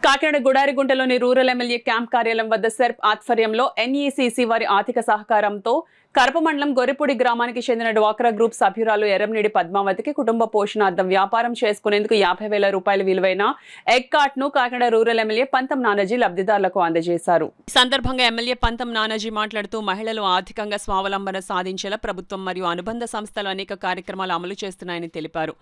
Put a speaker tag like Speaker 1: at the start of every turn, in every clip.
Speaker 1: Kakinada గుడారిగుంటలోని rural MLA camp కార్యాలయం వద్ద SERP ఆధ్వర్యంలో ఎన్ఈసీసీ వారి ఆర్థిక సహకారంతో కరప మండలం గొర్రెపూడి గ్రామానికి చెందిన డ్వాక్రా గ్రూప్ సభ్యురాలు ఎర్రంనేడి పద్మావతికి కుటుంబ పోషణార్థం వ్యాపారం చేసుకునేందుకు 50,000 రూపాయల విలువైన ఎగ్ కార్ట్ ను కాకినాడ రూరల్ ఎమ్మెల్యే పంతం నానాజీ లబ్ధిదారులకు అందజేశారు. ఈ సందర్భంగా ఎమ్మెల్యే పంతం నానాజీ మాట్లాడుతూ మహిళలు ఆర్థికంగా స్వావలంబన సాధించేలా ప్రభుత్వం మరియు అనుబంధ సంస్థలు అనేక కార్యక్రమాలు అమలు చేస్తున్నాయని తెలిపారు.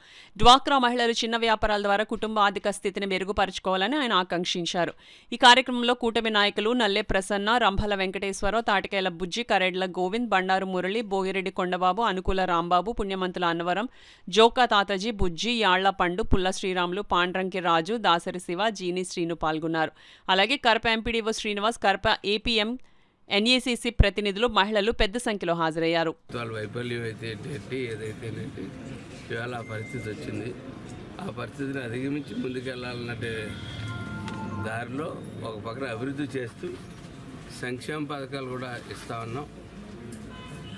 Speaker 1: డ్వాక్రా మహిళలు చిన్న వ్యాపారాల ద్వారా కుటుంబ ఆర్థిక స్థితిని మెరుగుపరుచుకోవాలని ఆయన ఆకాంక్షించారు. ఈ కార్యక్రమంలో కూటమి నాయకులు నల్లే ప్రసన్న, రంభల వెంకటేశ్వరరావు, తాటికాయల బుజ్జి, కరేడ్ల గోవింద్, బండారు మురళి, భోగిరెడ్డి కొండబాబు, అనుకూల రాంబాబు, పుణ్యమంతుల అన్నవరం, జోకా తాతాజీ, బుజ్జి, యాళ్ల పండు, పుల్ల శ్రీరాములు, పాండ్రంకి రాజు, దాసరి శివ, జీని శ్రీను పాల్గొన్నారు. అలాగే కరప ఎంపీడీఓ శ్రీనివాస్, కరప ఏపీఎం ఎన్ఈసీసీ ప్రతినిధులు, మహిళలు పెద్ద సంఖ్యలో హాజరయ్యారు.
Speaker 2: ఆ పరిస్థితిని అధిగమించి ముందుకెళ్లాలన్నట్టే దారిలో ఒక పక్కన అభివృద్ధి చేస్తూ సంక్షేమ పథకాలు కూడా ఇస్తా ఉన్నాం.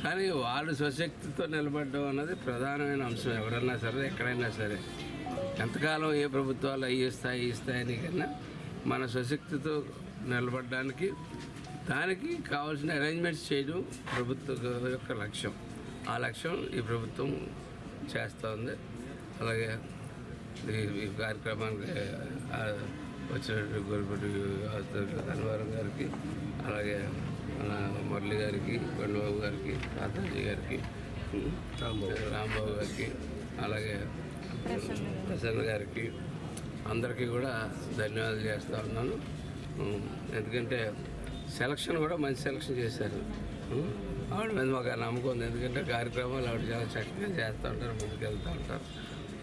Speaker 2: కానీ వాళ్ళు స్వశక్తితో నిలబడడం అన్నది ప్రధానమైన అంశం. ఎవరన్నా సరే, ఎక్కడైనా సరే, ఎంతకాలం ఏ ప్రభుత్వాలు ఇస్తాయని కన్నా మన స్వశక్తితో నిలబడడానికి దానికి కావాల్సిన అరేంజ్మెంట్స్ చేయడం ప్రభుత్వం యొక్క లక్ష్యం. ఆ లక్ష్యం ఈ ప్రభుత్వం చేస్తూ ఉంది. అలాగే ఈ కార్యక్రమానికి వచ్చినటువంటి గొర్రెపూడి ధనవరం గారికి, అలాగే మన మురళి గారికి, కొండబాబు గారికి, తాతాజీ గారికి, రాంబాబు గారికి, అలాగే ప్రసన్న గారికి, అందరికీ కూడా ధన్యవాదాలు చేస్తూ ఉన్నాను. ఎందుకంటే సెలక్షన్ కూడా మంచి సెలక్షన్ చేశారు. ఆవిడ మీద మాకు నమ్మకం ఉంది. ఎందుకంటే కార్యక్రమాలు ఆవిడ చాలా చక్కగా చేస్తూ ఉంటారు, ముందుకెళ్తూ ఉంటారు.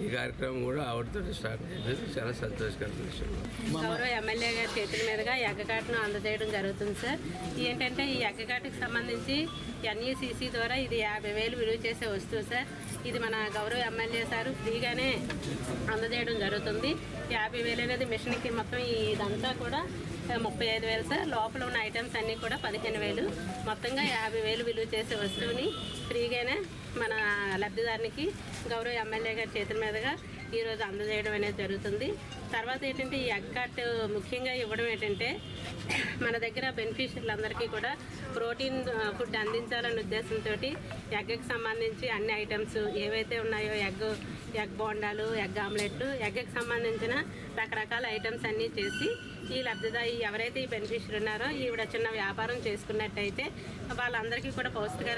Speaker 2: ఈ కార్యక్రమం కూడా ఆవిడతో స్టార్ట్ చేసేది చాలా సంతోషకరమైన విషయం.
Speaker 3: గౌరవ ఎమ్మెల్యే గారి చేతుల మీదుగా ఎగ్ కార్ట్ను అందజేయడం జరుగుతుంది సార్. ఏంటంటే ఈ ఎగ్ కార్ట్కి సంబంధించి ఎన్ఈసీసీ ద్వారా ఇది 50,000 విలువ చేసే వస్తువు సార్. ఇది మన గౌరవ ఎమ్మెల్యే సార్ ఫ్రీగానే అందజేయడం జరుగుతుంది. 50,000 అనేది మిషన్కి మొత్తం ఇదంతా కూడా 35,000 సార్. లోపల ఉన్న ఐటమ్స్ అన్నీ కూడా 15,000. మొత్తంగా 50,000 విలువ చేసే వస్తువుని ఫ్రీగానే మన లబ్ధిదారునికి గౌరవ ఎమ్మెల్యే గారి చేతుల మీదుగా ఈరోజు అందజేయడం అనేది జరుగుతుంది. తర్వాత ఏంటంటే ఈ ఎగ్ కార్ట్ ముఖ్యంగా ఇవ్వడం ఏంటంటే మన దగ్గర బెనిఫిషియర్లందరికీ కూడా ప్రోటీన్ ఫుడ్ అందించాలనే ఉద్దేశంతో ఎగ్కి సంబంధించి అన్ని ఐటమ్స్ ఏవైతే ఉన్నాయో ఎగ్ బోండాలు, ఎగ్ ఆమ్లెట్లు, ఎగ్కి సంబంధించిన రకరకాల ఐటమ్స్ అన్నీ చేసి ఈ లబ్ధిదారు ఎవరైతే ఈ బెనిఫిషియర్ ఉన్నారో ఈవిడ చిన్న వ్యాపారం చేసుకున్నట్టయితే వాళ్ళందరికీ కూడా పౌష్టికర